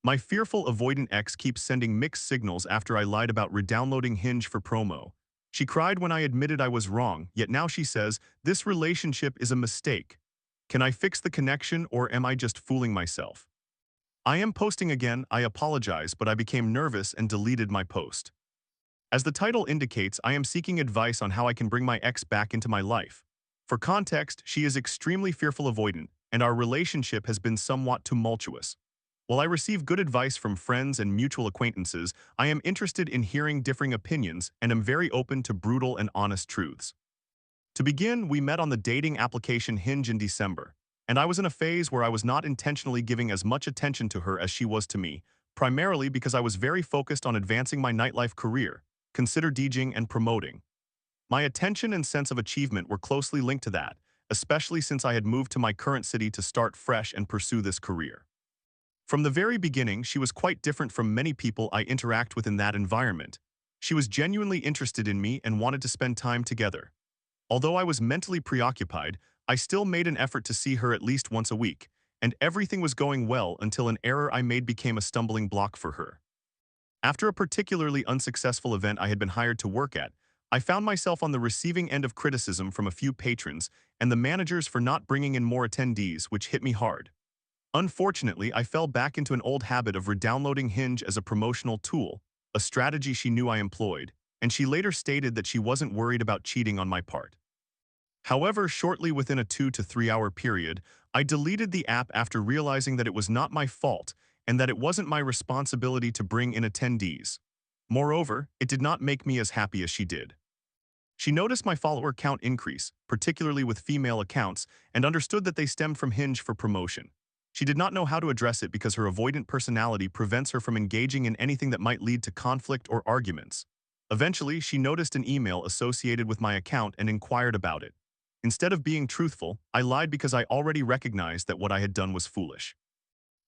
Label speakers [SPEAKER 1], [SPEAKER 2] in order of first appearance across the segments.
[SPEAKER 1] My fearful avoidant ex keeps sending mixed signals after I lied about redownloading Hinge for promo. She cried when I admitted I was wrong, yet now she says, this relationship is a mistake. Can I fix the connection or am I just fooling myself? I am posting again, I apologize, but I became nervous and deleted my post. As the title indicates, I am seeking advice on how I can bring my ex back into my life. For context, she is extremely fearful avoidant, and our relationship has been somewhat tumultuous. While I receive good advice from friends and mutual acquaintances, I am interested in hearing differing opinions and am very open to brutal and honest truths. To begin, we met on the dating application Hinge in December, and I was in a phase where I was not intentionally giving as much attention to her as she was to me, primarily because I was very focused on advancing my nightlife career, consider DJing and promoting. My attention and sense of achievement were closely linked to that, especially since I had moved to my current city to start fresh and pursue this career. From the very beginning, she was quite different from many people I interact with in that environment. She was genuinely interested in me and wanted to spend time together. Although I was mentally preoccupied, I still made an effort to see her at least once a week, and everything was going well until an error I made became a stumbling block for her. After a particularly unsuccessful event I had been hired to work at, I found myself on the receiving end of criticism from a few patrons and the managers for not bringing in more attendees, which hit me hard. Unfortunately, I fell back into an old habit of redownloading Hinge as a promotional tool, a strategy she knew I employed, and she later stated that she wasn't worried about cheating on my part. However, shortly within a 2 to 3 hour period, I deleted the app after realizing that it was not my fault and that it wasn't my responsibility to bring in attendees. Moreover, it did not make me as happy as she did. She noticed my follower count increase, particularly with female accounts, and understood that they stemmed from Hinge for promotion. She did not know how to address it because her avoidant personality prevents her from engaging in anything that might lead to conflict or arguments. Eventually, she noticed an email associated with my account and inquired about it. Instead of being truthful, I lied because I already recognized that what I had done was foolish.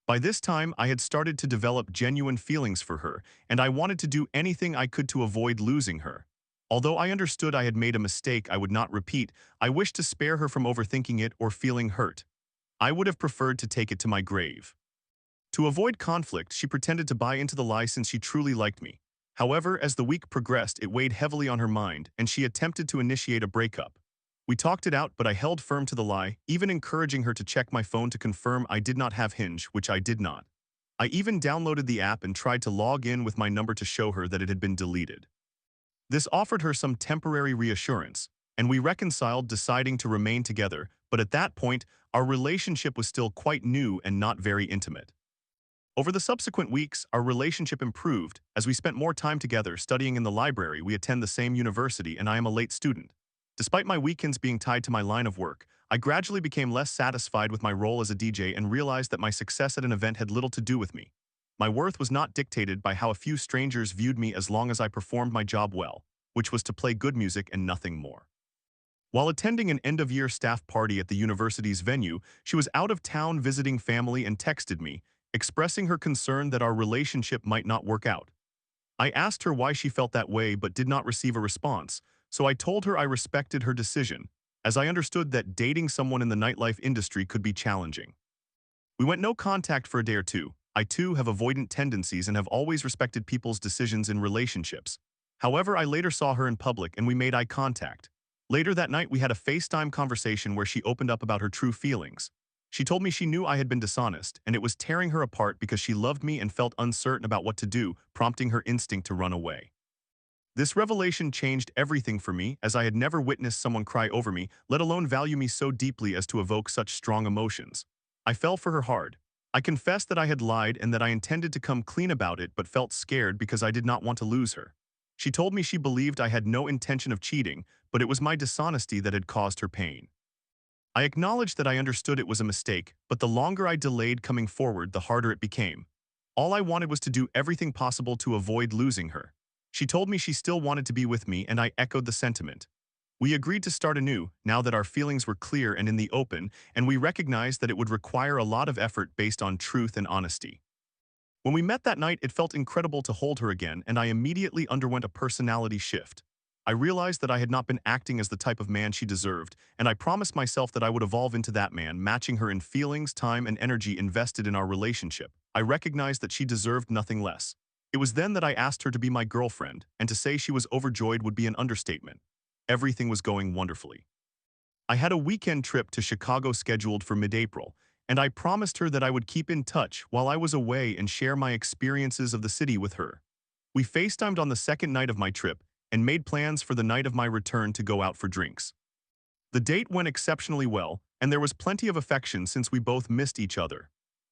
[SPEAKER 1] By this time, I had started to develop genuine feelings for her, and I wanted to do anything I could to avoid losing her. Although I understood I had made a mistake I would not repeat, I wished to spare her from overthinking it or feeling hurt. I would have preferred to take it to my grave. To avoid conflict, she pretended to buy into the lie since she truly liked me. However, as the week progressed, it weighed heavily on her mind, and she attempted to initiate a breakup. We talked it out, but I held firm to the lie, even encouraging her to check my phone to confirm I did not have Hinge, which I did not. I even downloaded the app and tried to log in with my number to show her that it had been deleted. This offered her some temporary reassurance, and we reconciled, deciding to remain together, but at that point, our relationship was still quite new and not very intimate. Over the subsequent weeks, our relationship improved as we spent more time together studying in the library. We attend the same university and I am a late student. Despite my weekends being tied to my line of work, I gradually became less satisfied with my role as a DJ and realized that my success at an event had little to do with me. My worth was not dictated by how a few strangers viewed me as long as I performed my job well, which was to play good music and nothing more. While attending an end-of-year staff party at the university's venue, she was out of town visiting family and texted me, expressing her concern that our relationship might not work out. I asked her why she felt that way but did not receive a response, so I told her I respected her decision, as I understood that dating someone in the nightlife industry could be challenging. We went no contact for a day or two. I too have avoidant tendencies and have always respected people's decisions in relationships. However, I later saw her in public and we made eye contact. Later that night, we had a FaceTime conversation where she opened up about her true feelings. She told me she knew I had been dishonest, and it was tearing her apart because she loved me and felt uncertain about what to do, prompting her instinct to run away. This revelation changed everything for me, as I had never witnessed someone cry over me, let alone value me so deeply as to evoke such strong emotions. I fell for her hard. I confessed that I had lied and that I intended to come clean about it but felt scared because I did not want to lose her. She told me she believed I had no intention of cheating, but it was my dishonesty that had caused her pain. I acknowledged that I understood it was a mistake, but the longer I delayed coming forward, the harder it became. All I wanted was to do everything possible to avoid losing her. She told me she still wanted to be with me, and I echoed the sentiment. We agreed to start anew, now that our feelings were clear and in the open, and we recognized that it would require a lot of effort based on truth and honesty. When we met that night, it felt incredible to hold her again, and I immediately underwent a personality shift. I realized that I had not been acting as the type of man she deserved, and I promised myself that I would evolve into that man, matching her in feelings, time, and energy invested in our relationship. I recognized that she deserved nothing less. It was then that I asked her to be my girlfriend, and to say she was overjoyed would be an understatement. Everything was going wonderfully. I had a weekend trip to Chicago scheduled for mid-April, and I promised her that I would keep in touch while I was away and share my experiences of the city with her. We FaceTimed on the second night of my trip and made plans for the night of my return to go out for drinks. The date went exceptionally well, and there was plenty of affection since we both missed each other.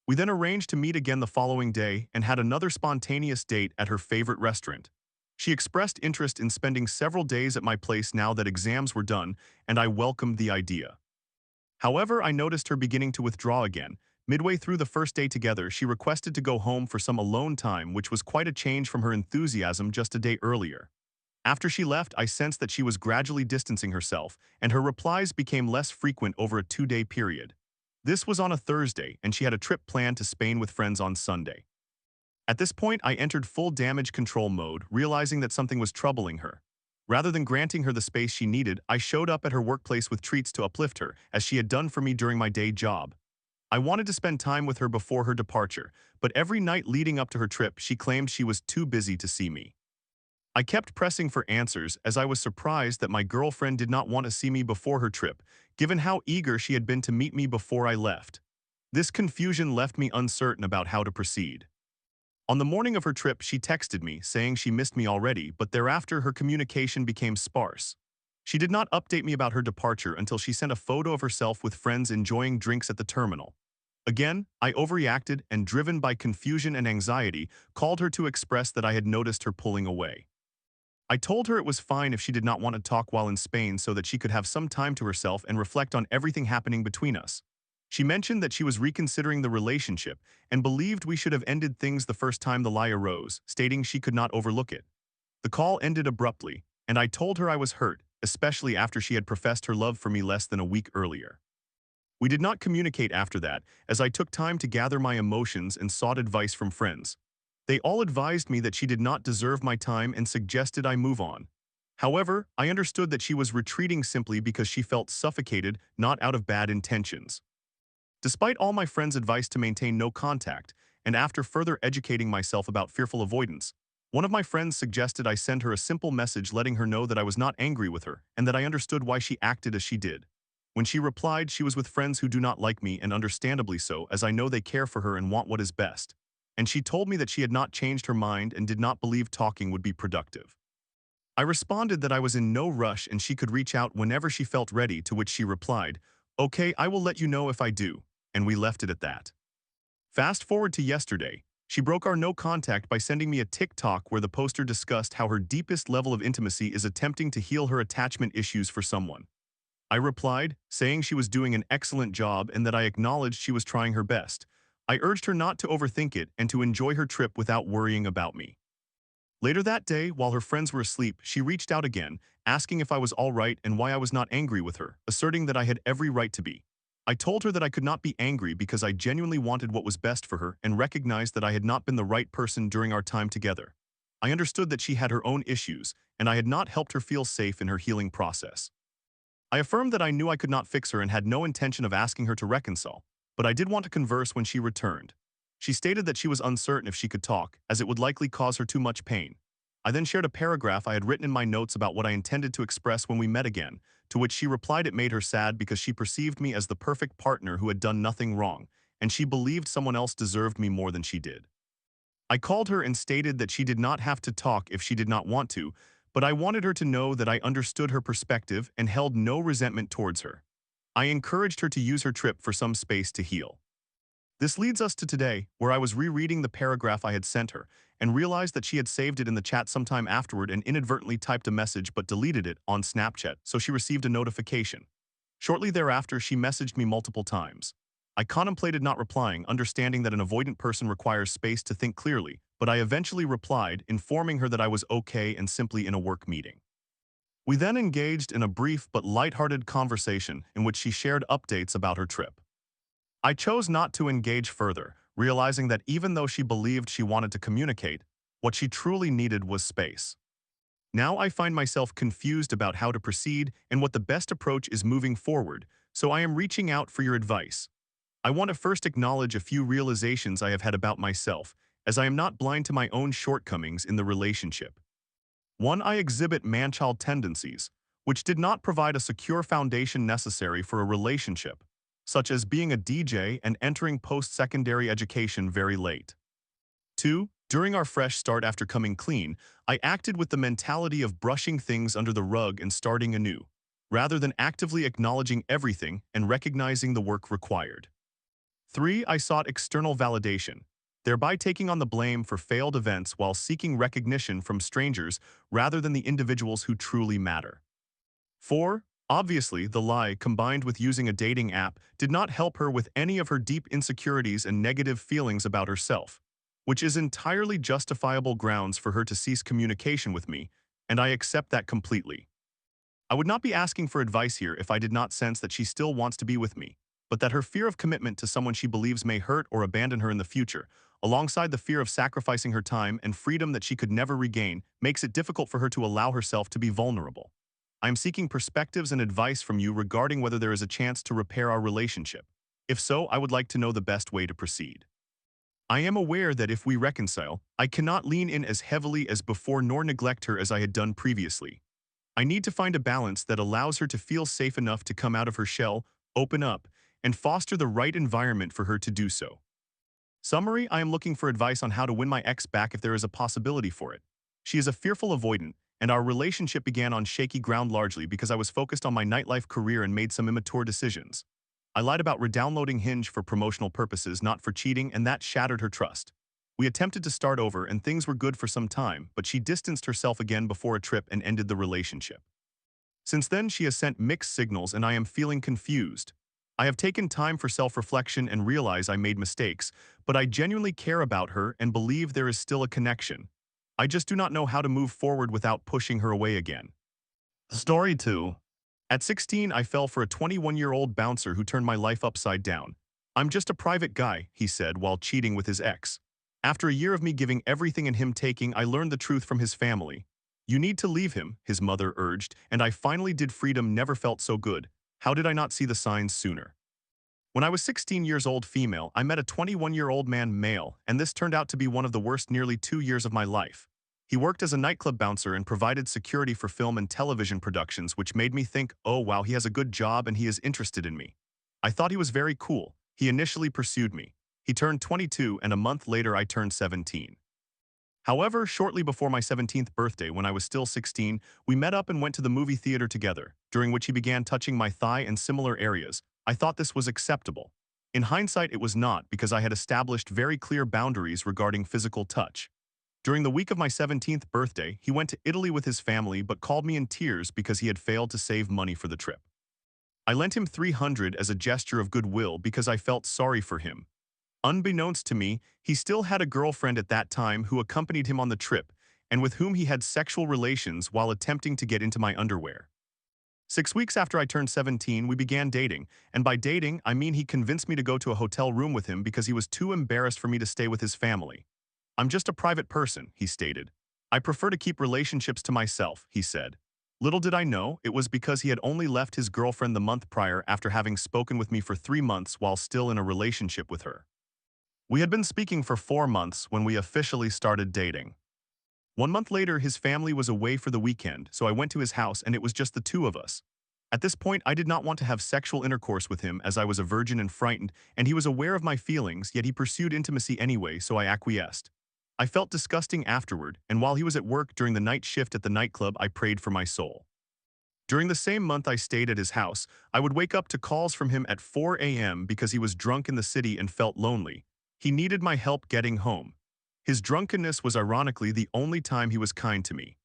[SPEAKER 1] We then arranged to meet again the following day and had another spontaneous date at her favorite restaurant. She expressed interest in spending several days at my place now that exams were done, and I welcomed the idea. However, I noticed her beginning to withdraw again. Midway through the first day together, she requested to go home for some alone time, which was quite a change from her enthusiasm just a day earlier. After she left, I sensed that she was gradually distancing herself, and her replies became less frequent over a 2-day period. This was on a Thursday, and she had a trip planned to Spain with friends on Sunday. At this point, I entered full damage control mode, realizing that something was troubling her. Rather than granting her the space she needed, I showed up at her workplace with treats to uplift her, as she had done for me during my day job. I wanted to spend time with her before her departure, but every night leading up to her trip, she claimed she was too busy to see me. I kept pressing for answers as I was surprised that my girlfriend did not want to see me before her trip, given how eager she had been to meet me before I left. This confusion left me uncertain about how to proceed. On the morning of her trip, she texted me, saying she missed me already, but thereafter her communication became sparse. She did not update me about her departure until she sent a photo of herself with friends enjoying drinks at the terminal. Again, I overreacted and, driven by confusion and anxiety, called her to express that I had noticed her pulling away. I told her it was fine if she did not want to talk while in Spain so that she could have some time to herself and reflect on everything happening between us. She mentioned that she was reconsidering the relationship and believed we should have ended things the first time the lie arose, stating she could not overlook it. The call ended abruptly, and I told her I was hurt, especially after she had professed her love for me less than a week earlier. We did not communicate after that, as I took time to gather my emotions and sought advice from friends. They all advised me that she did not deserve my time and suggested I move on. However, I understood that she was retreating simply because she felt suffocated, not out of bad intentions. Despite all my friends' advice to maintain no contact, and after further educating myself about fearful avoidance, one of my friends suggested I send her a simple message letting her know that I was not angry with her and that I understood why she acted as she did. When she replied, she was with friends who do not like me, and understandably so, as I know they care for her and want what is best. And she told me that she had not changed her mind and did not believe talking would be productive. I responded that I was in no rush and she could reach out whenever she felt ready, to which she replied, "Okay, I will let you know if I do," and we left it at that. Fast forward to yesterday, she broke our no contact by sending me a TikTok where the poster discussed how her deepest level of intimacy is attempting to heal her attachment issues for someone. I replied, saying she was doing an excellent job and that I acknowledged she was trying her best. I urged her not to overthink it and to enjoy her trip without worrying about me. Later that day, while her friends were asleep, she reached out again, asking if I was all right and why I was not angry with her, asserting that I had every right to be. I told her that I could not be angry because I genuinely wanted what was best for her and recognized that I had not been the right person during our time together. I understood that she had her own issues, and I had not helped her feel safe in her healing process. I affirmed that I knew I could not fix her and had no intention of asking her to reconcile, but I did want to converse when she returned. She stated that she was uncertain if she could talk, as it would likely cause her too much pain. I then shared a paragraph I had written in my notes about what I intended to express when we met again, to which she replied it made her sad because she perceived me as the perfect partner who had done nothing wrong, and she believed someone else deserved me more than she did. I called her and stated that she did not have to talk if she did not want to, but I wanted her to know that I understood her perspective and held no resentment towards her. I encouraged her to use her trip for some space to heal. This leads us to today, where I was rereading the paragraph I had sent her and realized that she had saved it in the chat sometime afterward and inadvertently typed a message but deleted it on Snapchat, so she received a notification. Shortly thereafter, she messaged me multiple times. I contemplated not replying, understanding that an avoidant person requires space to think clearly, but I eventually replied, informing her that I was okay and simply in a work meeting. We then engaged in a brief but lighthearted conversation in which she shared updates about her trip. I chose not to engage further, realizing that even though she believed she wanted to communicate, what she truly needed was space. Now I find myself confused about how to proceed and what the best approach is moving forward, so I am reaching out for your advice. I want to first acknowledge a few realizations I have had about myself, as I am not blind to my own shortcomings in the relationship. 1. I exhibit man-child tendencies, which did not provide a secure foundation necessary for a relationship, such as being a DJ and entering post-secondary education very late. 2. During our fresh start after coming clean, I acted with the mentality of brushing things under the rug and starting anew, rather than actively acknowledging everything and recognizing the work required. 3. I sought external validation, thereby taking on the blame for failed events while seeking recognition from strangers rather than the individuals who truly matter. 4. Obviously, the lie, combined with using a dating app, did not help her with any of her deep insecurities and negative feelings about herself, which is entirely justifiable grounds for her to cease communication with me, and I accept that completely. I would not be asking for advice here if I did not sense that she still wants to be with me, but that her fear of commitment to someone she believes may hurt or abandon her in the future, alongside the fear of sacrificing her time and freedom that she could never regain, makes it difficult for her to allow herself to be vulnerable. I am seeking perspectives and advice from you regarding whether there is a chance to repair our relationship. If so, I would like to know the best way to proceed. I am aware that if we reconcile, I cannot lean in as heavily as before nor neglect her as I had done previously. I need to find a balance that allows her to feel safe enough to come out of her shell, open up, and foster the right environment for her to do so. Summary: I am looking for advice on how to win my ex back if there is a possibility for it. She is a fearful avoidant, and our relationship began on shaky ground largely because I was focused on my nightlife career and made some immature decisions. I lied about redownloading Hinge for promotional purposes, not for cheating, and that shattered her trust. We attempted to start over and things were good for some time, but she distanced herself again before a trip and ended the relationship. Since then, she has sent mixed signals and I am feeling confused. I have taken time for self-reflection and realize I made mistakes, but I genuinely care about her and believe there is still a connection. I just do not know how to move forward without pushing her away again. Story 2. At 16, I fell for a 21-year-old bouncer who turned my life upside down. "I'm just a private guy," he said while cheating with his ex. After a year of me giving everything and him taking, I learned the truth from his family. "You need to leave him," his mother urged, and I finally did. Freedom never felt so good. How did I not see the signs sooner? When I was 16 years old female, I met a 21-year-old man male, and this turned out to be one of the worst nearly 2 years of my life. He worked as a nightclub bouncer and provided security for film and television productions, which made me think, oh wow, he has a good job and he is interested in me. I thought he was very cool. He initially pursued me. He turned 22 and a month later I turned 17. However, shortly before my 17th birthday, when I was still 16, we met up and went to the movie theater together, during which he began touching my thigh and similar areas. I thought this was acceptable. In hindsight, it was not, because I had established very clear boundaries regarding physical touch. During the week of my 17th birthday, he went to Italy with his family but called me in tears because he had failed to save money for the trip. I lent him $300 as a gesture of goodwill because I felt sorry for him. Unbeknownst to me, he still had a girlfriend at that time who accompanied him on the trip and with whom he had sexual relations while attempting to get into my underwear. 6 weeks after I turned 17, we began dating, and by dating, I mean he convinced me to go to a hotel room with him because he was too embarrassed for me to stay with his family. "I'm just a private person," he stated. "I prefer to keep relationships to myself," he said. Little did I know, it was because he had only left his girlfriend the month prior after having spoken with me for 3 months while still in a relationship with her. We had been speaking for 4 months when we officially started dating. 1 month later, his family was away for the weekend, so I went to his house and it was just the two of us. At this point, I did not want to have sexual intercourse with him as I was a virgin and frightened, and he was aware of my feelings, yet he pursued intimacy anyway, so I acquiesced. I felt disgusting afterward, and while he was at work during the night shift at the nightclub, I prayed for my soul. During the same month I stayed at his house, I would wake up to calls from him at 4 a.m. because he was drunk in the city and felt lonely. He needed my help getting home. His drunkenness was ironically the only time he was kind to me.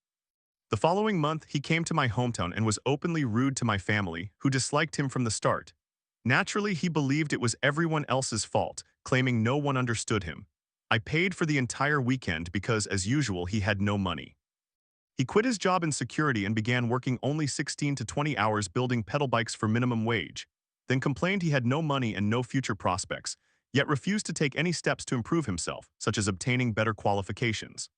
[SPEAKER 1] The following month, he came to my hometown and was openly rude to my family, who disliked him from the start. Naturally, he believed it was everyone else's fault, claiming no one understood him. I paid for the entire weekend because, as usual, he had no money. He quit his job in security and began working only 16 to 20 hours building pedal bikes for minimum wage, then complained he had no money and no future prospects, yet refused to take any steps to improve himself, such as obtaining better qualifications.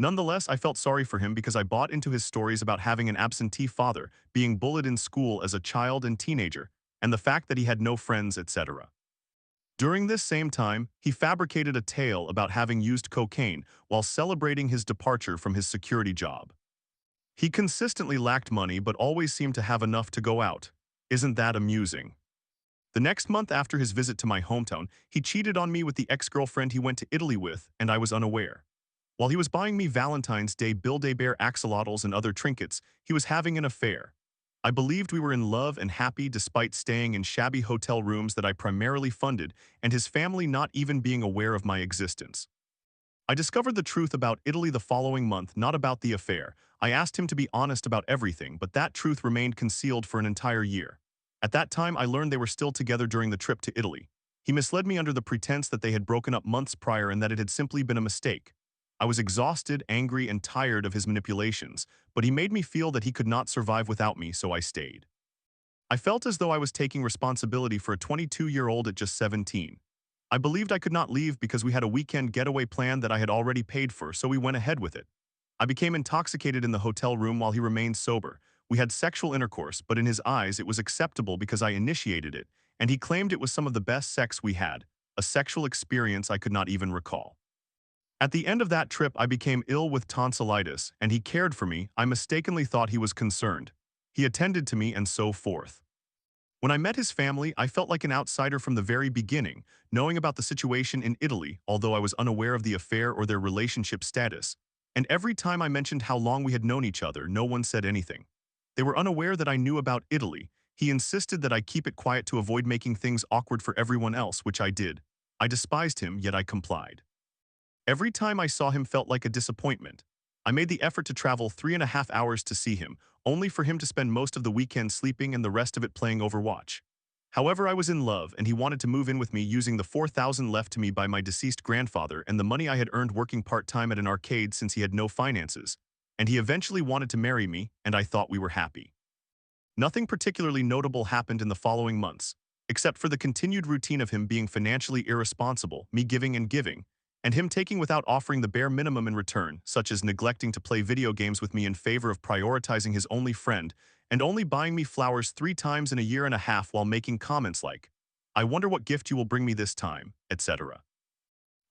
[SPEAKER 1] Nonetheless, I felt sorry for him because I bought into his stories about having an absentee father, being bullied in school as a child and teenager, and the fact that he had no friends, etc. During this same time, he fabricated a tale about having used cocaine while celebrating his departure from his security job. He consistently lacked money but always seemed to have enough to go out. Isn't that amusing? The next month after his visit to my hometown, he cheated on me with the ex-girlfriend he went to Italy with, and I was unaware. While he was buying me Valentine's Day Build-A-Bear axolotls and other trinkets, he was having an affair. I believed we were in love and happy despite staying in shabby hotel rooms that I primarily funded and his family not even being aware of my existence. I discovered the truth about Italy the following month, not about the affair. I asked him to be honest about everything, but that truth remained concealed for an entire year. At that time, I learned they were still together during the trip to Italy. He misled me under the pretense that they had broken up months prior and that it had simply been a mistake. I was exhausted, angry, and tired of his manipulations, but he made me feel that he could not survive without me, so I stayed. I felt as though I was taking responsibility for a 22-year-old at just 17. I believed I could not leave because we had a weekend getaway plan that I had already paid for, so we went ahead with it. I became intoxicated in the hotel room while he remained sober. We had sexual intercourse, but in his eyes it was acceptable because I initiated it, and he claimed it was some of the best sex we had, a sexual experience I could not even recall. At the end of that trip, I became ill with tonsillitis, and he cared for me. I mistakenly thought he was concerned. He attended to me and so forth. When I met his family, I felt like an outsider from the very beginning, knowing about the situation in Italy, although I was unaware of the affair or their relationship status. And every time I mentioned how long we had known each other, no one said anything. They were unaware that I knew about Italy. He insisted that I keep it quiet to avoid making things awkward for everyone else, which I did. I despised him, yet I complied. Every time I saw him felt like a disappointment. I made the effort to travel 3.5 hours to see him, only for him to spend most of the weekend sleeping and the rest of it playing Overwatch. However, I was in love, and he wanted to move in with me using the $4,000 left to me by my deceased grandfather and the money I had earned working part-time at an arcade since he had no finances. And he eventually wanted to marry me, and I thought we were happy. Nothing particularly notable happened in the following months, except for the continued routine of him being financially irresponsible, me giving and giving, and him taking without offering the bare minimum in return, such as neglecting to play video games with me in favor of prioritizing his only friend, and only buying me flowers 3 times in a year and a half while making comments like, "I wonder what gift you will bring me this time," etc.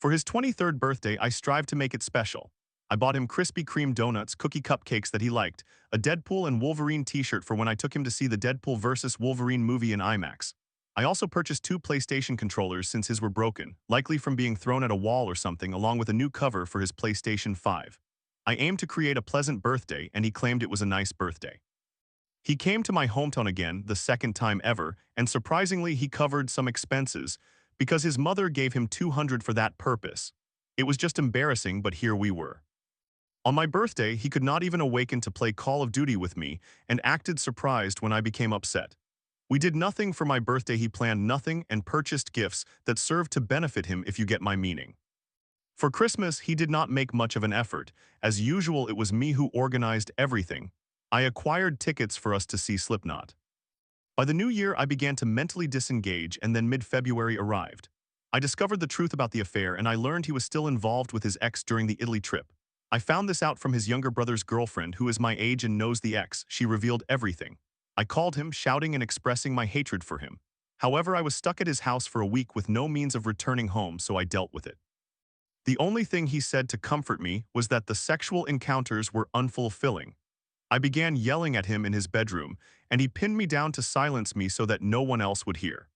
[SPEAKER 1] For his 23rd birthday, I strived to make it special. I bought him Krispy Kreme donuts, cookie cupcakes that he liked, a Deadpool and Wolverine t-shirt for when I took him to see the Deadpool vs. Wolverine movie in IMAX. I also purchased 2 PlayStation controllers since his were broken, likely from being thrown at a wall or something, along with a new cover for his PlayStation 5. I aimed to create a pleasant birthday, and he claimed it was a nice birthday. He came to my hometown again, the second time ever, and surprisingly he covered some expenses, because his mother gave him $200 for that purpose. It was just embarrassing, but here we were. On my birthday, he could not even awaken to play Call of Duty with me and acted surprised when I became upset. We did nothing for my birthday, he planned nothing and purchased gifts that served to benefit him, if you get my meaning. For Christmas, he did not make much of an effort. As usual, it was me who organized everything. I acquired tickets for us to see Slipknot. By the new year, I began to mentally disengage, and then mid-February arrived. I discovered the truth about the affair, and I learned he was still involved with his ex during the Italy trip. I found this out from his younger brother's girlfriend, who is my age and knows the ex. She revealed everything. I called him, shouting and expressing my hatred for him. However, I was stuck at his house for a week with no means of returning home, so I dealt with it. The only thing he said to comfort me was that the sexual encounters were unfulfilling. I began yelling at him in his bedroom, and he pinned me down to silence me so that no one else would hear.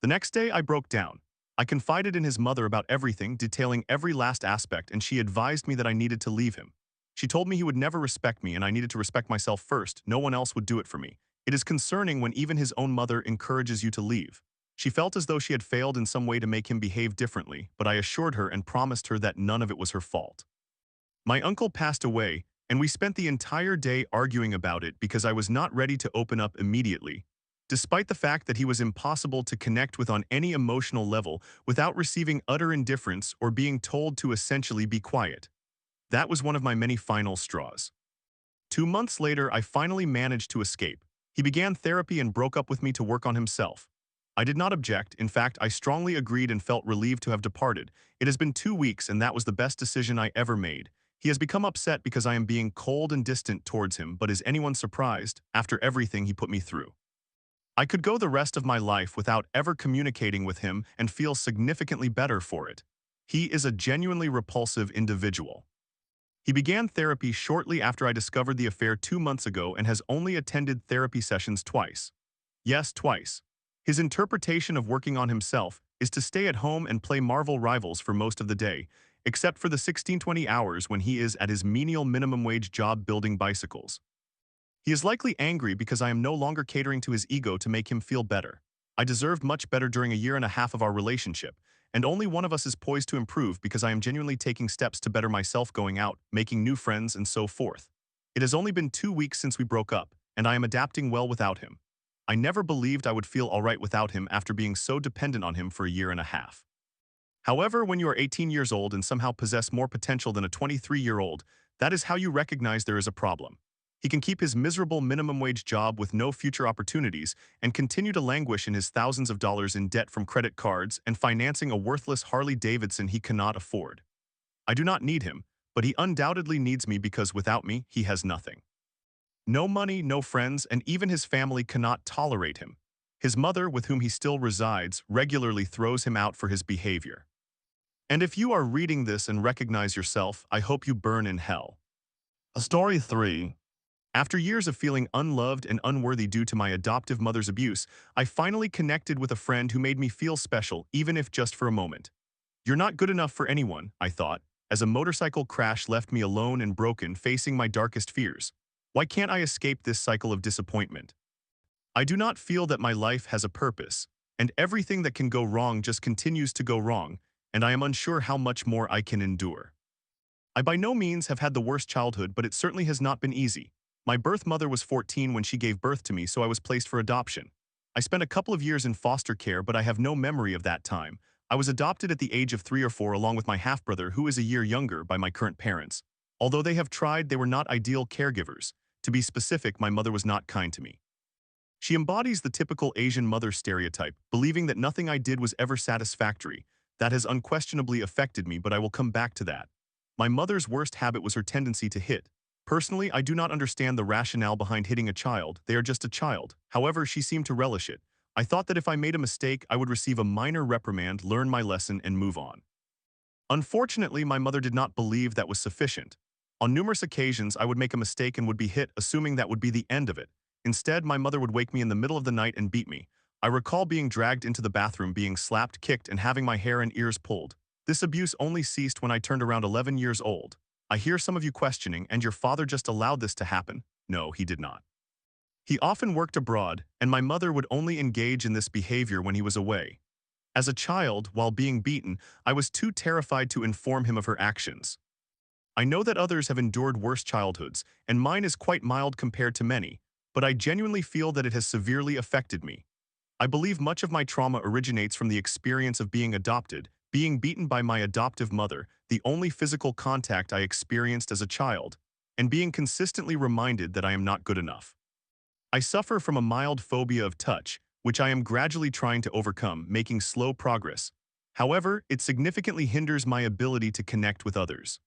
[SPEAKER 1] The next day, I broke down. I confided in his mother about everything, detailing every last aspect, and she advised me that I needed to leave him. She told me he would never respect me and I needed to respect myself first. No one else would do it for me. It is concerning when even his own mother encourages you to leave. She felt as though she had failed in some way to make him behave differently, but I assured her and promised her that none of it was her fault. My uncle passed away, and we spent the entire day arguing about it because I was not ready to open up immediately, despite the fact that he was impossible to connect with on any emotional level without receiving utter indifference or being told to essentially be quiet. That was one of my many final straws. 2 months later, I finally managed to escape. He began therapy and broke up with me to work on himself. I did not object. In fact, I strongly agreed and felt relieved to have departed. It has been 2 weeks, and that was the best decision I ever made. He has become upset because I am being cold and distant towards him, but is anyone surprised after everything he put me through? I could go the rest of my life without ever communicating with him and feel significantly better for it. He is a genuinely repulsive individual. He began therapy shortly after I discovered the affair 2 months ago and has only attended therapy sessions twice. Yes, twice. His interpretation of working on himself is to stay at home and play Marvel Rivals for most of the day, except for the 16-20 hours when he is at his menial minimum wage job building bicycles. He is likely angry because I am no longer catering to his ego to make him feel better. I deserved much better during a year and a half of our relationship, and only one of us is poised to improve because I am genuinely taking steps to better myself, going out, making new friends, and so forth. It has only been 2 weeks since we broke up, and I am adapting well without him. I never believed I would feel alright without him after being so dependent on him for a year and a half. However, when you are 18 years old and somehow possess more potential than a 23-year-old, that is how you recognize there is a problem. He can keep his miserable minimum wage job with no future opportunities and continue to languish in his thousands of dollars in debt from credit cards and financing a worthless Harley Davidson he cannot afford. I do not need him, but he undoubtedly needs me because without me, he has nothing. No money, no friends, and even his family cannot tolerate him. His mother, with whom he still resides, regularly throws him out for his behavior. And if you are reading this and recognize yourself, I hope you burn in hell. Story 3. After years of feeling unloved and unworthy due to my adoptive mother's abuse, I finally connected with a friend who made me feel special, even if just for a moment. You're not good enough for anyone, I thought, as a motorcycle crash left me alone and broken, facing my darkest fears. Why can't I escape this cycle of disappointment? I do not feel that my life has a purpose, and everything that can go wrong just continues to go wrong, and I am unsure how much more I can endure. I by no means have had the worst childhood, but it certainly has not been easy. My birth mother was 14 when she gave birth to me, so I was placed for adoption. I spent a couple of years in foster care, but I have no memory of that time. I was adopted at the age of 3 or 4 along with my half-brother, who is a year younger, by my current parents. Although they have tried, they were not ideal caregivers. To be specific, my mother was not kind to me. She embodies the typical Asian mother stereotype, believing that nothing I did was ever satisfactory. That has unquestionably affected me, but I will come back to that. My mother's worst habit was her tendency to hit. Personally, I do not understand the rationale behind hitting a child. They are just a child. However, she seemed to relish it. I thought that if I made a mistake, I would receive a minor reprimand, learn my lesson, and move on. Unfortunately, my mother did not believe that was sufficient. On numerous occasions, I would make a mistake and would be hit, assuming that would be the end of it. Instead, my mother would wake me in the middle of the night and beat me. I recall being dragged into the bathroom, being slapped, kicked, and having my hair and ears pulled. This abuse only ceased when I turned around 11 years old. I hear some of you questioning, and your father just allowed this to happen? No, he did not. He often worked abroad, and my mother would only engage in this behavior when he was away. As a child, while being beaten, I was too terrified to inform him of her actions. I know that others have endured worse childhoods, and mine is quite mild compared to many, but I genuinely feel that it has severely affected me. I believe much of my trauma originates from the experience of being adopted, being beaten by my adoptive mother, the only physical contact I experienced as a child, and being consistently reminded that I am not good enough. I suffer from a mild phobia of touch, which I am gradually trying to overcome, making slow progress. However, it significantly hinders my ability to connect with others.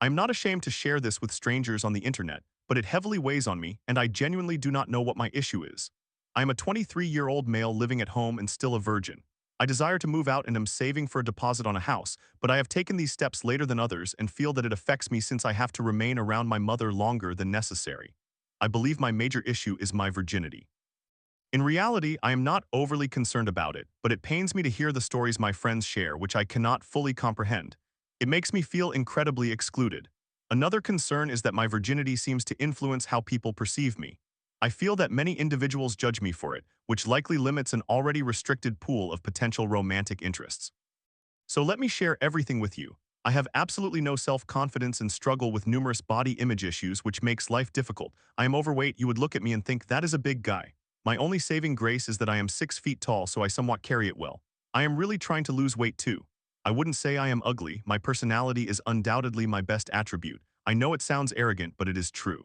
[SPEAKER 1] I'm not ashamed to share this with strangers on the internet, but it heavily weighs on me, and I genuinely do not know what my issue is. I am a 23-year-old male living at home and still a virgin. I desire to move out and am saving for a deposit on a house, but I have taken these steps later than others and feel that it affects me since I have to remain around my mother longer than necessary. I believe my major issue is my virginity. In reality, I am not overly concerned about it, but it pains me to hear the stories my friends share, which I cannot fully comprehend. It makes me feel incredibly excluded. Another concern is that my virginity seems to influence how people perceive me. I feel that many individuals judge me for it, which likely limits an already restricted pool of potential romantic interests. So let me share everything with you. I have absolutely no self-confidence and struggle with numerous body image issues, which makes life difficult. I am overweight. You would look at me and think that is a big guy. My only saving grace is that I am 6 feet tall, so I somewhat carry it well. I am really trying to lose weight too. I wouldn't say I am ugly. My personality is undoubtedly my best attribute. I know it sounds arrogant, but it is true.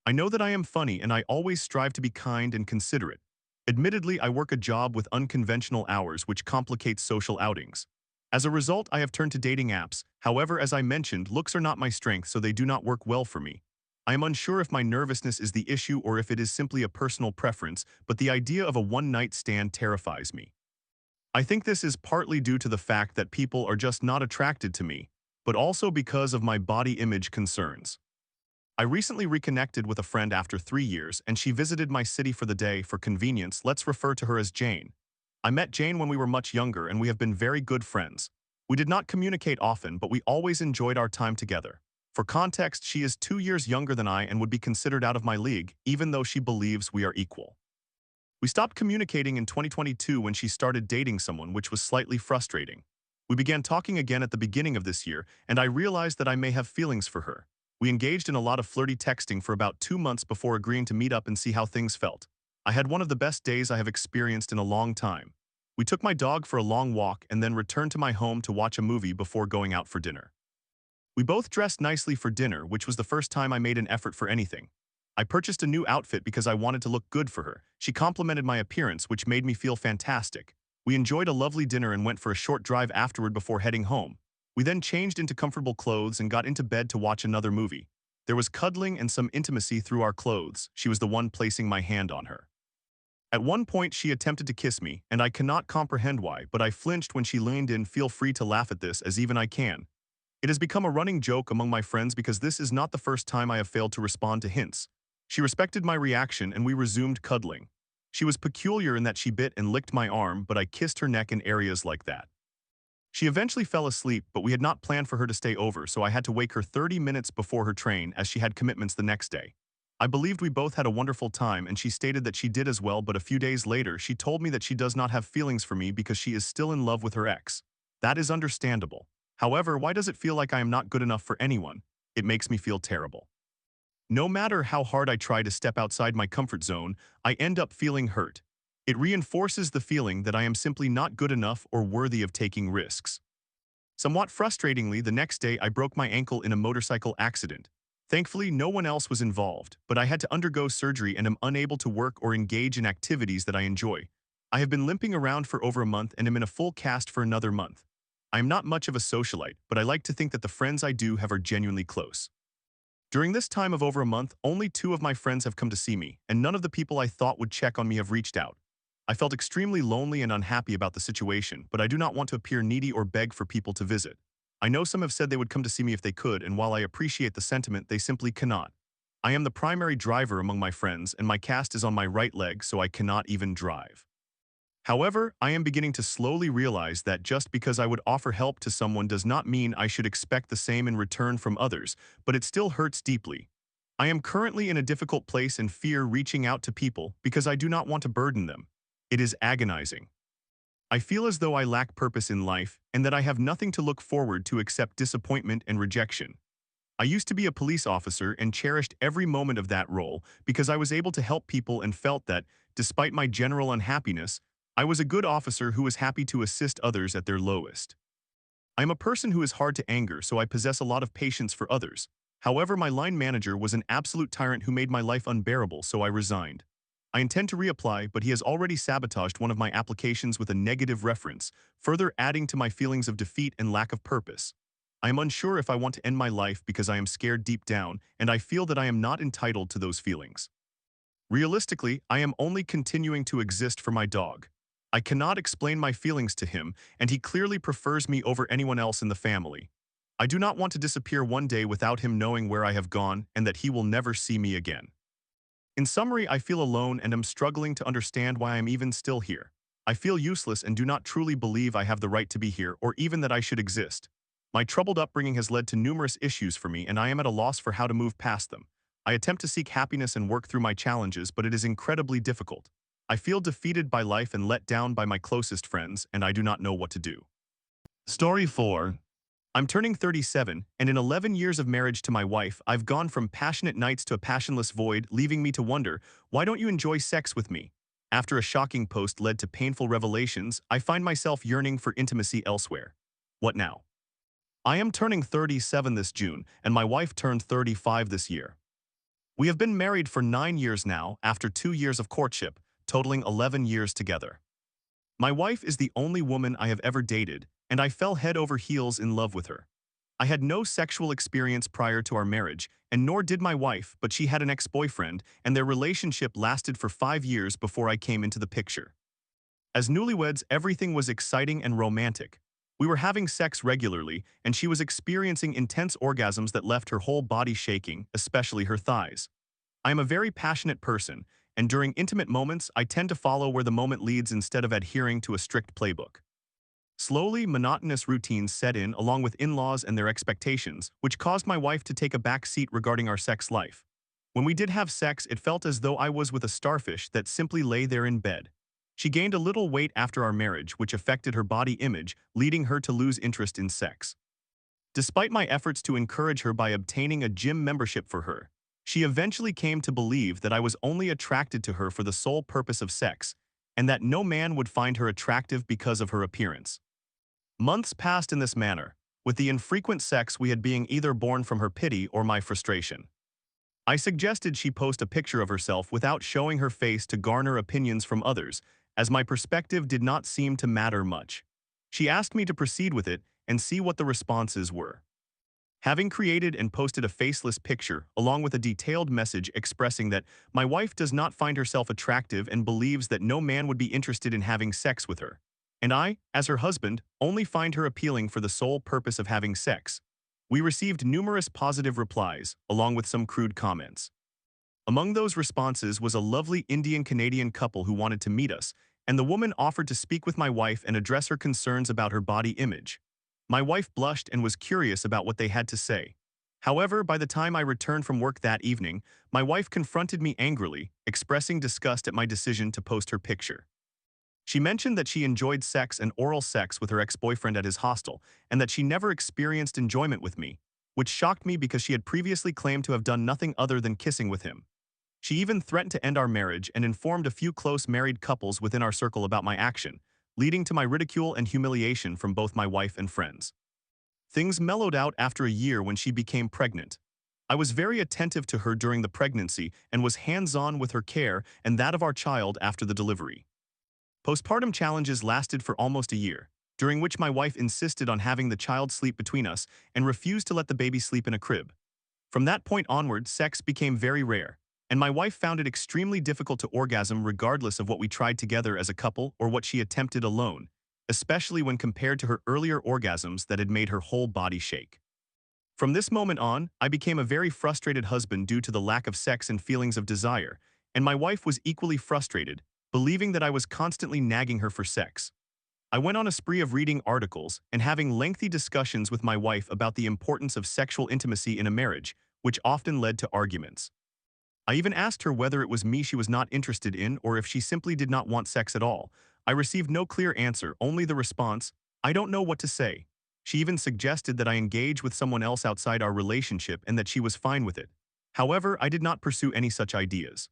[SPEAKER 1] I know that I am funny, and I always strive to be kind and considerate. Admittedly, I work a job with unconventional hours, which complicates social outings. As a result, I have turned to dating apps. However, as I mentioned, looks are not my strength, so they do not work well for me. I am unsure if my nervousness is the issue or if it is simply a personal preference, but the idea of a one-night stand terrifies me. I think this is partly due to the fact that people are just not attracted to me, but also because of my body image concerns. I recently reconnected with a friend after 3 years, and she visited my city for the day. For convenience, let's refer to her as Jane. I met Jane when we were much younger, and we have been very good friends. We did not communicate often, but we always enjoyed our time together. For context, she is 2 years younger than I and would be considered out of my league, even though she believes we are equal. We stopped communicating in 2022 when she started dating someone, which was slightly frustrating. We began talking again at the beginning of this year, and I realized that I may have feelings for her. We engaged in a lot of flirty texting for about 2 months before agreeing to meet up and see how things felt. I had one of the best days I have experienced in a long time. We took my dog for a long walk and then returned to my home to watch a movie before going out for dinner. We both dressed nicely for dinner, which was the first time I made an effort for anything. I purchased a new outfit because I wanted to look good for her. She complimented my appearance, which made me feel fantastic. We enjoyed a lovely dinner and went for a short drive afterward before heading home. We then changed into comfortable clothes and got into bed to watch another movie. There was cuddling and some intimacy through our clothes. She was the one placing my hand on her. At one point, she attempted to kiss me, and I cannot comprehend why, but I flinched when she leaned in. Feel free to laugh at this, as even I can. It has become a running joke among my friends because this is not the first time I have failed to respond to hints. She respected my reaction and we resumed cuddling. She was peculiar in that she bit and licked my arm, but I kissed her neck in areas like that. She eventually fell asleep, but we had not planned for her to stay over, so I had to wake her 30 minutes before her train as she had commitments the next day. I believed we both had a wonderful time, and she stated that she did as well, but a few days later she told me that she does not have feelings for me because she is still in love with her ex. That is understandable. However, why does it feel like I am not good enough for anyone? It makes me feel terrible. No matter how hard I try to step outside my comfort zone, I end up feeling hurt. It reinforces the feeling that I am simply not good enough or worthy of taking risks. Somewhat frustratingly, the next day I broke my ankle in a motorcycle accident. Thankfully, no one else was involved, but I had to undergo surgery and am unable to work or engage in activities that I enjoy. I have been limping around for over a month and am in a full cast for another month. I am not much of a socialite, but I like to think that the friends I do have are genuinely close. During this time of over a month, only 2 of my friends have come to see me, and none of the people I thought would check on me have reached out. I felt extremely lonely and unhappy about the situation, but I do not want to appear needy or beg for people to visit. I know some have said they would come to see me if they could, and while I appreciate the sentiment, they simply cannot. I am the primary driver among my friends, and my cast is on my right leg, so I cannot even drive. However, I am beginning to slowly realize that just because I would offer help to someone does not mean I should expect the same in return from others, but it still hurts deeply. I am currently in a difficult place and fear reaching out to people because I do not want to burden them. It is agonizing. I feel as though I lack purpose in life and that I have nothing to look forward to except disappointment and rejection. I used to be a police officer and cherished every moment of that role because I was able to help people and felt that, despite my general unhappiness, I was a good officer who was happy to assist others at their lowest. I am a person who is hard to anger, so I possess a lot of patience for others. However, my line manager was an absolute tyrant who made my life unbearable, so I resigned. I intend to reapply, but he has already sabotaged one of my applications with a negative reference, further adding to my feelings of defeat and lack of purpose. I am unsure if I want to end my life because I am scared deep down, and I feel that I am not entitled to those feelings. Realistically, I am only continuing to exist for my dog. I cannot explain my feelings to him, and he clearly prefers me over anyone else in the family. I do not want to disappear one day without him knowing where I have gone and that he will never see me again. In summary, I feel alone and am struggling to understand why I am even still here. I feel useless and do not truly believe I have the right to be here or even that I should exist. My troubled upbringing has led to numerous issues for me, and I am at a loss for how to move past them. I attempt to seek happiness and work through my challenges, but it is incredibly difficult. I feel defeated by life and let down by my closest friends, and I do not know what to do. Story 4. I'm turning 37, and in 11 years of marriage to my wife, I've gone from passionate nights to a passionless void, leaving me to wonder, why don't you enjoy sex with me? After a shocking post led to painful revelations, I find myself yearning for intimacy elsewhere. What now? I am turning 37 this June, and my wife turned 35 this year. We have been married for 9 years now, after 2 years of courtship, totaling 11 years together. My wife is the only woman I have ever dated, and I fell head over heels in love with her. I had no sexual experience prior to our marriage, and nor did my wife, but she had an ex-boyfriend, and their relationship lasted for 5 years before I came into the picture. As newlyweds, everything was exciting and romantic. We were having sex regularly, and she was experiencing intense orgasms that left her whole body shaking, especially her thighs. I am a very passionate person, and during intimate moments, I tend to follow where the moment leads instead of adhering to a strict playbook. Slowly, monotonous routines set in along with in-laws and their expectations, which caused my wife to take a back seat regarding our sex life. When we did have sex, it felt as though I was with a starfish that simply lay there in bed. She gained a little weight after our marriage, which affected her body image, leading her to lose interest in sex. Despite my efforts to encourage her by obtaining a gym membership for her, she eventually came to believe that I was only attracted to her for the sole purpose of sex, and that no man would find her attractive because of her appearance. Months passed in this manner, with the infrequent sex we had being either born from her pity or my frustration. I suggested she post a picture of herself without showing her face to garner opinions from others, as my perspective did not seem to matter much. She asked me to proceed with it and see what the responses were. Having created and posted a faceless picture along with a detailed message expressing that my wife does not find herself attractive and believes that no man would be interested in having sex with her, and I, as her husband, only find her appealing for the sole purpose of having sex, we received numerous positive replies, along with some crude comments. Among those responses was a lovely Indian-Canadian couple who wanted to meet us, and the woman offered to speak with my wife and address her concerns about her body image. My wife blushed and was curious about what they had to say. However, by the time I returned from work that evening, my wife confronted me angrily, expressing disgust at my decision to post her picture. She mentioned that she enjoyed sex and oral sex with her ex-boyfriend at his hostel, and that she never experienced enjoyment with me, which shocked me because she had previously claimed to have done nothing other than kissing with him. She even threatened to end our marriage and informed a few close married couples within our circle about my action, leading to my ridicule and humiliation from both my wife and friends. Things mellowed out after a year when she became pregnant. I was very attentive to her during the pregnancy and was hands-on with her care and that of our child after the delivery. Postpartum challenges lasted for almost a year, during which my wife insisted on having the child sleep between us and refused to let the baby sleep in a crib. From that point onward, sex became very rare, and my wife found it extremely difficult to orgasm regardless of what we tried together as a couple or what she attempted alone, especially when compared to her earlier orgasms that had made her whole body shake. From this moment on, I became a very frustrated husband due to the lack of sex and feelings of desire, and my wife was equally frustrated, believing that I was constantly nagging her for sex. I went on a spree of reading articles and having lengthy discussions with my wife about the importance of sexual intimacy in a marriage, which often led to arguments. I even asked her whether it was me she was not interested in or if she simply did not want sex at all. I received no clear answer, only the response, "I don't know what to say." She even suggested that I engage with someone else outside our relationship and that she was fine with it. However, I did not pursue any such ideas.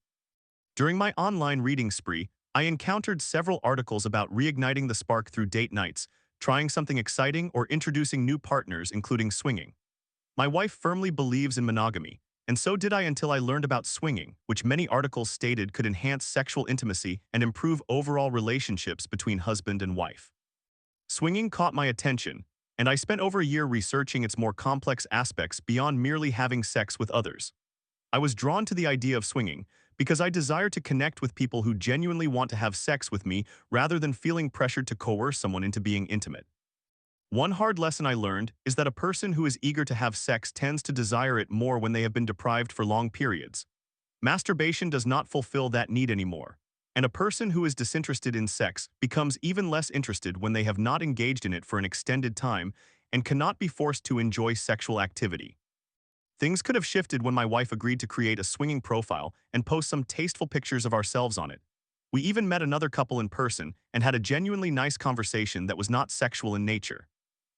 [SPEAKER 1] During my online reading spree, I encountered several articles about reigniting the spark through date nights, trying something exciting, or introducing new partners, including swinging. My wife firmly believes in monogamy, and so did I until I learned about swinging, which many articles stated could enhance sexual intimacy and improve overall relationships between husband and wife. Swinging caught my attention, and I spent over a year researching its more complex aspects beyond merely having sex with others. I was drawn to the idea of swinging because I desire to connect with people who genuinely want to have sex with me rather than feeling pressured to coerce someone into being intimate. One hard lesson I learned is that a person who is eager to have sex tends to desire it more when they have been deprived for long periods. Masturbation does not fulfill that need anymore, and a person who is disinterested in sex becomes even less interested when they have not engaged in it for an extended time and cannot be forced to enjoy sexual activity. Things could have shifted when my wife agreed to create a swinging profile and post some tasteful pictures of ourselves on it. We even met another couple in person and had a genuinely nice conversation that was not sexual in nature.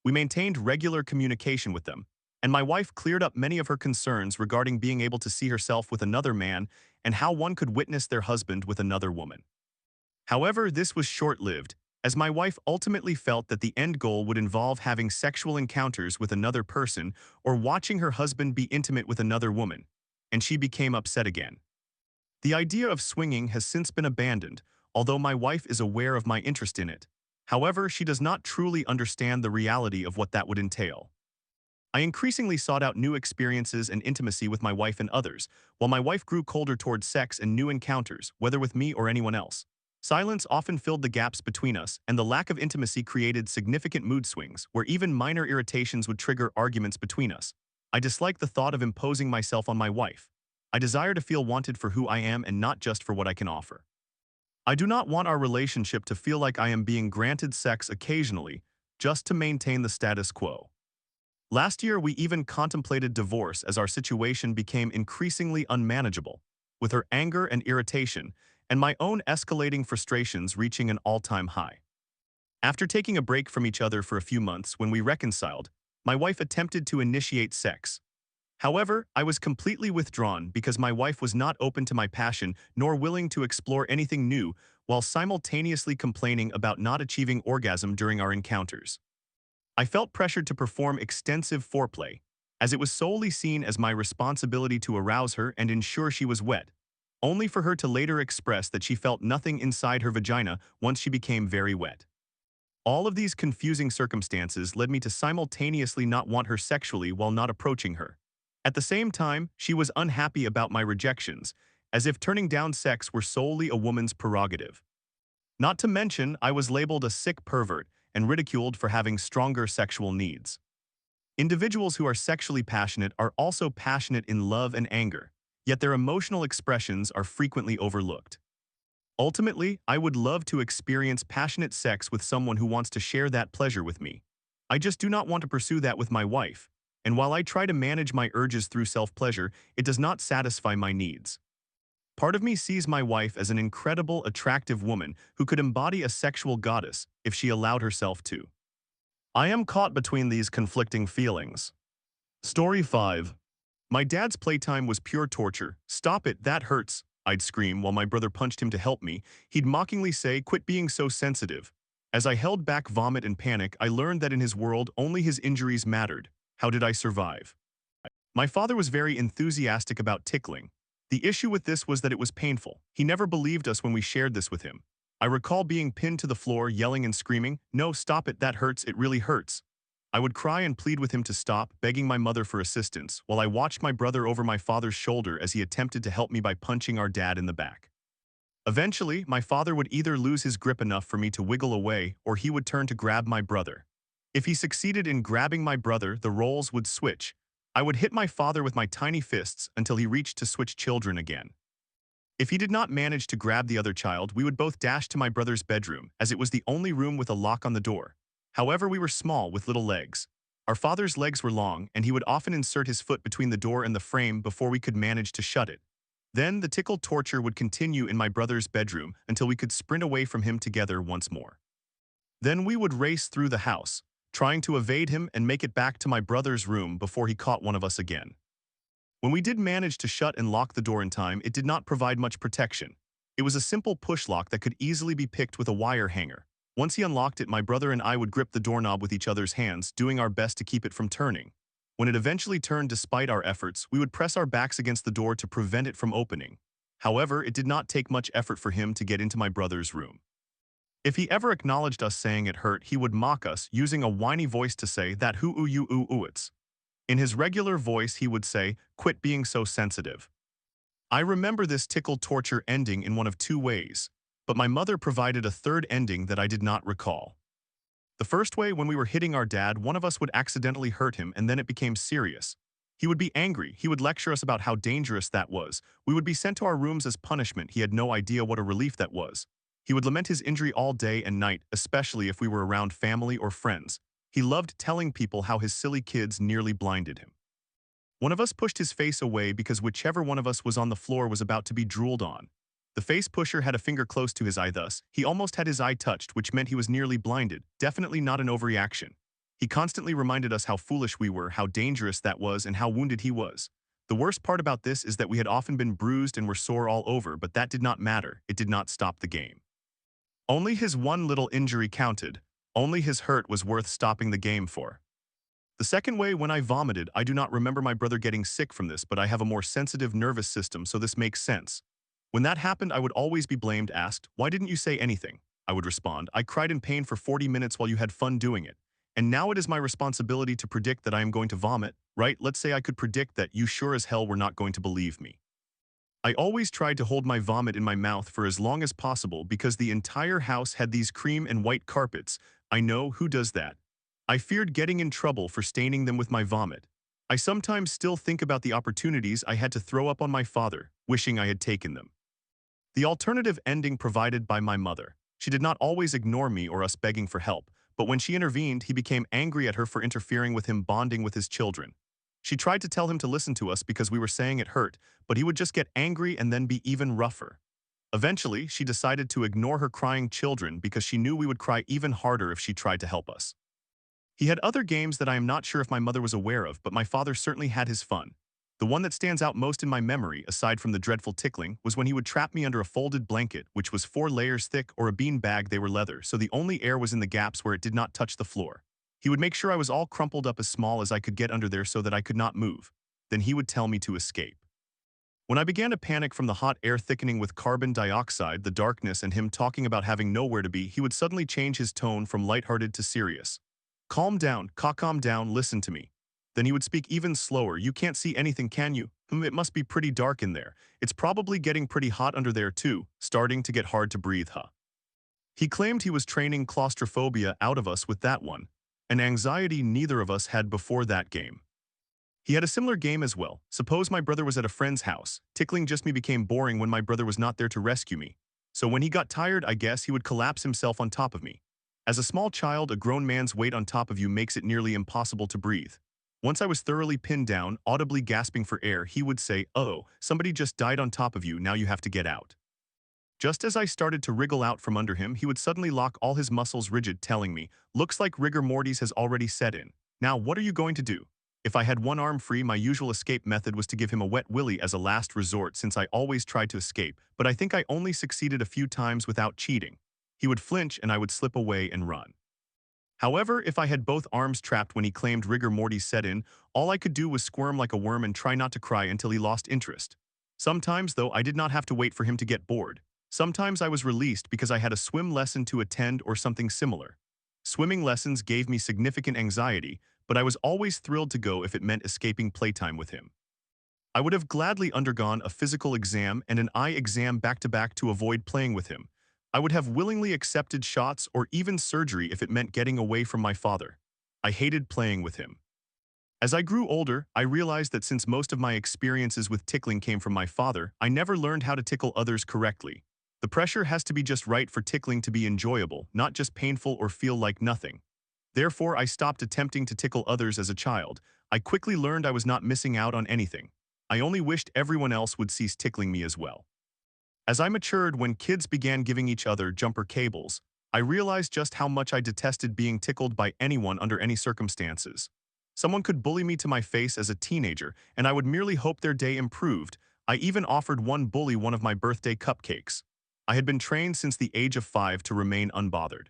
[SPEAKER 1] We maintained regular communication with them, and my wife cleared up many of her concerns regarding being able to see herself with another man and how one could witness their husband with another woman. However, this was short-lived, as my wife ultimately felt that the end goal would involve having sexual encounters with another person or watching her husband be intimate with another woman, and she became upset again. The idea of swinging has since been abandoned, although my wife is aware of my interest in it. However, she does not truly understand the reality of what that would entail. I increasingly sought out new experiences and intimacy with my wife and others, while my wife grew colder towards sex and new encounters, whether with me or anyone else. Silence often filled the gaps between us, and the lack of intimacy created significant mood swings, where even minor irritations would trigger arguments between us. I dislike the thought of imposing myself on my wife. I desire to feel wanted for who I am and not just for what I can offer. I do not want our relationship to feel like I am being granted sex occasionally, just to maintain the status quo. Last year, we even contemplated divorce as our situation became increasingly unmanageable, with her anger and irritation, and my own escalating frustrations reaching an all-time high. After taking a break from each other for a few months when we reconciled, my wife attempted to initiate sex. However, I was completely withdrawn because my wife was not open to my passion nor willing to explore anything new while simultaneously complaining about not achieving orgasm during our encounters. I felt pressured to perform extensive foreplay, as it was solely seen as my responsibility to arouse her and ensure she was wet, only for her to later express that she felt nothing inside her vagina once she became very wet. All of these confusing circumstances led me to simultaneously not want her sexually while not approaching her. At the same time, she was unhappy about my rejections, as if turning down sex were solely a woman's prerogative. Not to mention, I was labeled a sick pervert and ridiculed for having stronger sexual needs. Individuals who are sexually passionate are also passionate in love and anger, yet their emotional expressions are frequently overlooked. Ultimately, I would love to experience passionate sex with someone who wants to share that pleasure with me. I just do not want to pursue that with my wife, and while I try to manage my urges through self-pleasure, it does not satisfy my needs. Part of me sees my wife as an incredible, attractive woman who could embody a sexual goddess if she allowed herself to. I am caught between these conflicting feelings. Story 5. My dad's playtime was pure torture. "Stop it, that hurts," I'd scream while my brother punched him to help me. He'd mockingly say, "Quit being so sensitive." As I held back vomit and panic, I learned that in his world, only his injuries mattered. How did I survive? My father was very enthusiastic about tickling. The issue with this was that it was painful. He never believed us when we shared this with him. I recall being pinned to the floor, yelling and screaming, "No, stop it, that hurts, it really hurts." I would cry and plead with him to stop, begging my mother for assistance, while I watched my brother over my father's shoulder as he attempted to help me by punching our dad in the back. Eventually, my father would either lose his grip enough for me to wiggle away, or he would turn to grab my brother. If he succeeded in grabbing my brother, the roles would switch. I would hit my father with my tiny fists until he reached to switch children again. If he did not manage to grab the other child, we would both dash to my brother's bedroom, as it was the only room with a lock on the door. However, we were small with little legs. Our father's legs were long, and he would often insert his foot between the door and the frame before we could manage to shut it. Then the tickle torture would continue in my brother's bedroom until we could sprint away from him together once more. Then we would race through the house, trying to evade him and make it back to my brother's room before he caught one of us again. When we did manage to shut and lock the door in time, it did not provide much protection. It was a simple push lock that could easily be picked with a wire hanger. Once he unlocked it, my brother and I would grip the doorknob with each other's hands, doing our best to keep it from turning. When it eventually turned despite our efforts, we would press our backs against the door to prevent it from opening. However, it did not take much effort for him to get into my brother's room. If he ever acknowledged us saying it hurt, he would mock us, using a whiny voice to say that "hoo oo you ooh ooh it's." In his regular voice, he would say, "Quit being so sensitive." I remember this tickle torture ending in one of two ways, but my mother provided a third ending that I did not recall. The first way, when we were hitting our dad, one of us would accidentally hurt him, and then it became serious. He would be angry. He would lecture us about how dangerous that was. We would be sent to our rooms as punishment. He had no idea what a relief that was. He would lament his injury all day and night, especially if we were around family or friends. He loved telling people how his silly kids nearly blinded him. One of us pushed his face away because whichever one of us was on the floor was about to be drooled on. The face pusher had a finger close to his eye, thus he almost had his eye touched, which meant he was nearly blinded, definitely not an overreaction. He constantly reminded us how foolish we were, how dangerous that was, and how wounded he was. The worst part about this is that we had often been bruised and were sore all over, but that did not matter. It did not stop the game. Only his one little injury counted. Only his hurt was worth stopping the game for. The second way, when I vomited, I do not remember my brother getting sick from this, but I have a more sensitive nervous system, so this makes sense. When that happened, I would always be blamed, asked, "Why didn't you say anything?" I would respond. I cried in pain for 40 minutes while you had fun doing it. And now it is my responsibility to predict that I am going to vomit, right? Let's say I could predict that you sure as hell were not going to believe me. I always tried to hold my vomit in my mouth for as long as possible because the entire house had these cream and white carpets. I know, who does that? I feared getting in trouble for staining them with my vomit. I sometimes still think about the opportunities I had to throw up on my father, wishing I had taken them. The alternative ending provided by my mother. She did not always ignore me or us begging for help, but when she intervened, he became angry at her for interfering with him bonding with his children. She tried to tell him to listen to us because we were saying it hurt, but he would just get angry and then be even rougher. Eventually, she decided to ignore her crying children because she knew we would cry even harder if she tried to help us. He had other games that I am not sure if my mother was aware of, but my father certainly had his fun. The one that stands out most in my memory, aside from the dreadful tickling, was when he would trap me under a folded blanket, which was 4 layers thick, or a bean bag. They were leather, so the only air was in the gaps where it did not touch the floor. He would make sure I was all crumpled up as small as I could get under there so that I could not move. Then he would tell me to escape. When I began to panic from the hot air thickening with carbon dioxide, the darkness, and him talking about having nowhere to be, he would suddenly change his tone from lighthearted to serious. Calm down, calm down, listen to me. Then he would speak even slower. You can't see anything, can you? It must be pretty dark in there. It's probably getting pretty hot under there too, starting to get hard to breathe, huh? He claimed he was training claustrophobia out of us with that one, an anxiety neither of us had before that game. He had a similar game as well. Suppose my brother was at a friend's house. Tickling just me became boring when my brother was not there to rescue me. So when he got tired, I guess he would collapse himself on top of me. As a small child, a grown man's weight on top of you makes it nearly impossible to breathe. Once I was thoroughly pinned down, audibly gasping for air, he would say, "Oh, somebody just died on top of you, now you have to get out." Just as I started to wriggle out from under him, he would suddenly lock all his muscles rigid, telling me, "Looks like rigor mortis has already set in. Now what are you going to do?" If I had one arm free, my usual escape method was to give him a wet willy as a last resort since I always tried to escape, but I think I only succeeded a few times without cheating. He would flinch and I would slip away and run. However, if I had both arms trapped when he claimed rigor mortis set in, all I could do was squirm like a worm and try not to cry until he lost interest. Sometimes, though, I did not have to wait for him to get bored. Sometimes I was released because I had a swim lesson to attend or something similar. Swimming lessons gave me significant anxiety, but I was always thrilled to go if it meant escaping playtime with him. I would have gladly undergone a physical exam and an eye exam back-to-back to avoid playing with him. I would have willingly accepted shots or even surgery if it meant getting away from my father. I hated playing with him. As I grew older, I realized that since most of my experiences with tickling came from my father, I never learned how to tickle others correctly. The pressure has to be just right for tickling to be enjoyable, not just painful or feel like nothing. Therefore, I stopped attempting to tickle others as a child. I quickly learned I was not missing out on anything. I only wished everyone else would cease tickling me as well. As I matured, when kids began giving each other jumper cables, I realized just how much I detested being tickled by anyone under any circumstances. Someone could bully me to my face as a teenager, and I would merely hope their day improved. I even offered one bully one of my birthday cupcakes. I had been trained since the age of 5 to remain unbothered.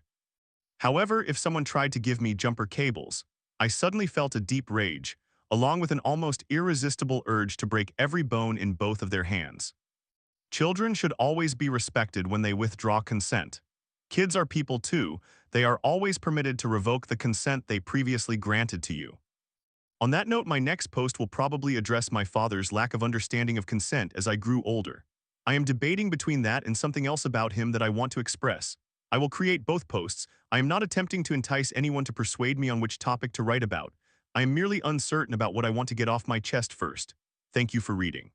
[SPEAKER 1] However, if someone tried to give me jumper cables, I suddenly felt a deep rage, along with an almost irresistible urge to break every bone in both of their hands. Children should always be respected when they withdraw consent. Kids are people too. They are always permitted to revoke the consent they previously granted to you. On that note, my next post will probably address my father's lack of understanding of consent as I grew older. I am debating between that and something else about him that I want to express. I will create both posts. I am not attempting to entice anyone to persuade me on which topic to write about. I am merely uncertain about what I want to get off my chest first. Thank you for reading.